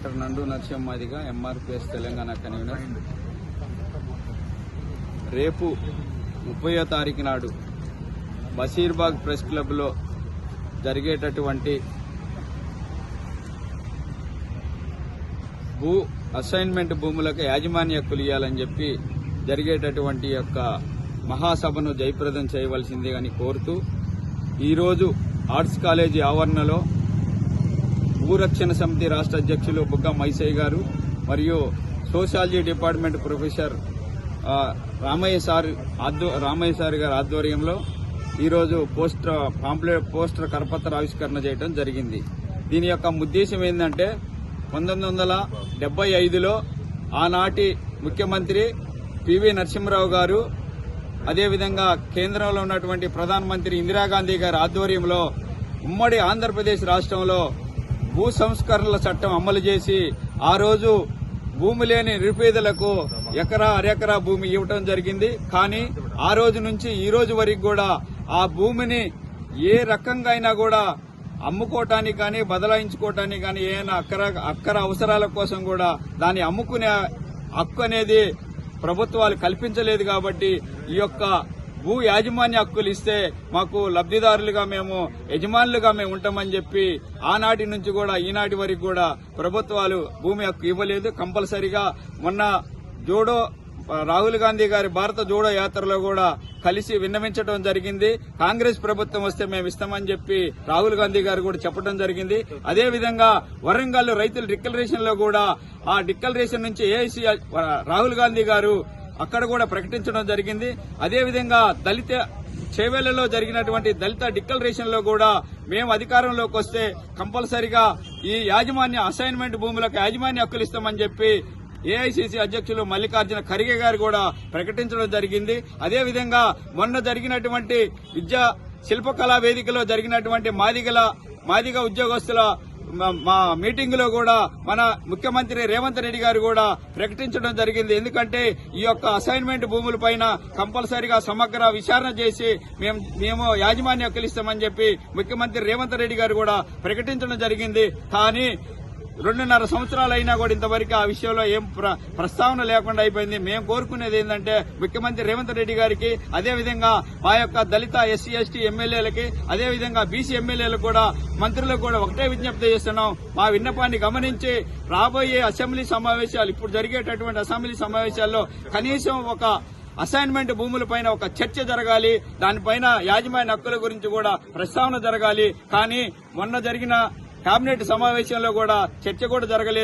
Doctor Nandu Narasimha Madiga MRPS Telangana convener. రేపు 30వ తారీఖు నాడు బషీర్బాగ్ ప్రెస్ క్లబ్లో జరిగేటటువంటి భూ అసైన్మెంట్ భూములకు యాజమాన్య హక్కులు ఇవ్వాలని చెప్పి జరిగేటటువంటి యొక్క మహాసభను జయప్రదం చేయవలసింది అని కోరుతూ ఈరోజు ఆర్ట్స్ కాలేజీ ఆవరణలో భూరక్షణ సమితి రాష్ట్ర అధ్యక్షులు బుగ్గ మైసయ్య గారు మరియు sociology department professor Ramaiah sir గారి ఆధ్వర్యంలో ఈరోజు పోస్టర్ కరపత్ర ఆవిష్కరణ చేయడం జరిగింది. దీని యొక్క ఉద్దేశం ఏంటంటే 1975లో ఆనాటి ముఖ్యమంత్రి పివి నరసింహరావు గారు, అదేవిధంగా కేంద్రంలో ఉన్నటువంటి ప్రధానమంత్రి ఇందిరాగాంధీ గారి ఆధ్వర్యంలో ఉమ్మడి ఆంధ్రప్రదేశ్ రాష్ట్రంలో భూ సంస్కరణల చట్టం అమలు చేసి ఆ రోజు భూమి లేని నిరుపేదలకు ఎకరా అరెకరా భూమి ఇవ్వటం జరిగింది. కానీ ఆ రోజు నుంచి ఈ రోజు వరకు కూడా ఆ భూమిని ఏ రకంగా అయినా కూడా అమ్ముకోవటానికి కానీ బదలాయించుకోవటానికి కానీ ఏమైనా అక్కర అవసరాల కోసం కూడా దాన్ని అమ్ముకునే హక్కు అనేది ప్రభుత్వాలు కల్పించలేదు. కాబట్టి ఈ యొక్క భూ యాజమాన్య హక్కులు ఇస్తే మాకు లబ్ధిదారులుగా మేము యజమానులుగా మేము ఉంటామని చెప్పి ఆనాటి నుంచి కూడా ఈనాటి వరకు కూడా ప్రభుత్వాలు భూమి హక్కు ఇవ్వలేదు. కంపల్సరిగా మొన్న రాహుల్ గాంధీ గారి భారత జోడో యాత్రలో కూడా కలిసి విన్నవించడం జరిగింది. కాంగ్రెస్ ప్రభుత్వం వస్తే మేము ఇస్తామని చెప్పి రాహుల్ గాంధీ గారు కూడా చెప్పడం జరిగింది. అదేవిధంగా వరంగల్ రైతుల డిక్లరేషన్ లో కూడా ఆ డిక్లరేషన్ నుంచి ఏఐసీ రాహుల్ గాంధీ గారు అక్కడ కూడా ప్రకటించడం జరిగింది. అదేవిధంగా చేవేళ్లలో జరిగినటువంటి దళిత డిక్లరేషన్ లో కూడా మేము అధికారంలోకి వస్తే కంపల్సరిగా ఈ అసైన్మెంట్ భూములకు యాజమాన్య హక్కులు ఇస్తామని చెప్పి ఏఐసీసీ అధ్యక్షులు మల్లికార్జున ఖర్గే గారు కూడా ప్రకటించడం జరిగింది. అదేవిధంగా మొన్న జరిగినటువంటి విద్యా శిల్పకళా వేదికలో జరిగినటువంటి మాదిగ ఉద్యోగస్తుల మా మీటింగ్ లో కూడా మన ముఖ్యమంత్రి రేవంత్ రెడ్డి గారు కూడా ప్రకటించడం జరిగింది. ఎందుకంటే ఈ యొక్క అసైన్మెంట్ భూములపైన కంపల్సరిగా సమగ్ర విచారణ చేసి మేము యాజమాన్య హక్కులు ఇస్తామని చెప్పి ముఖ్యమంత్రి రేవంత్ రెడ్డి గారు కూడా ప్రకటించడం జరిగింది. కానీ 2.5 సంవత్సరాలు అయినా కూడా ఇంతవరకు ఆ విషయంలో ఏం ప్రస్తావన లేకుండా అయిపోయింది. మేము కోరుకునేది ఏంటంటే ముఖ్యమంత్రి రేవంత్ రెడ్డి గారికి, అదేవిధంగా మా యొక్క దళిత ఎస్సీ ఎస్టీ ఎమ్మెల్యేలకి, అదేవిధంగా బీసీ ఎమ్మెల్యేలకు కూడా మంత్రులకు కూడా ఒకటే విజ్ఞప్తి చేస్తున్నాం. మా విన్నపాన్ని గమనించి రాబోయే అసెంబ్లీ సమావేశాలు, ఇప్పుడు జరిగేటటువంటి అసెంబ్లీ సమావేశాల్లో కనీసం ఒక అసైన్మెంట్ భూములపైన ఒక చర్చ జరగాలి. దానిపైన యాజమాన్య హక్కుల గురించి కూడా ప్రస్తావన జరగాలి. కానీ మొన్న జరిగిన కేబినెట్ సమావేశంలో కూడా చర్చ కూడా జరగలేదు.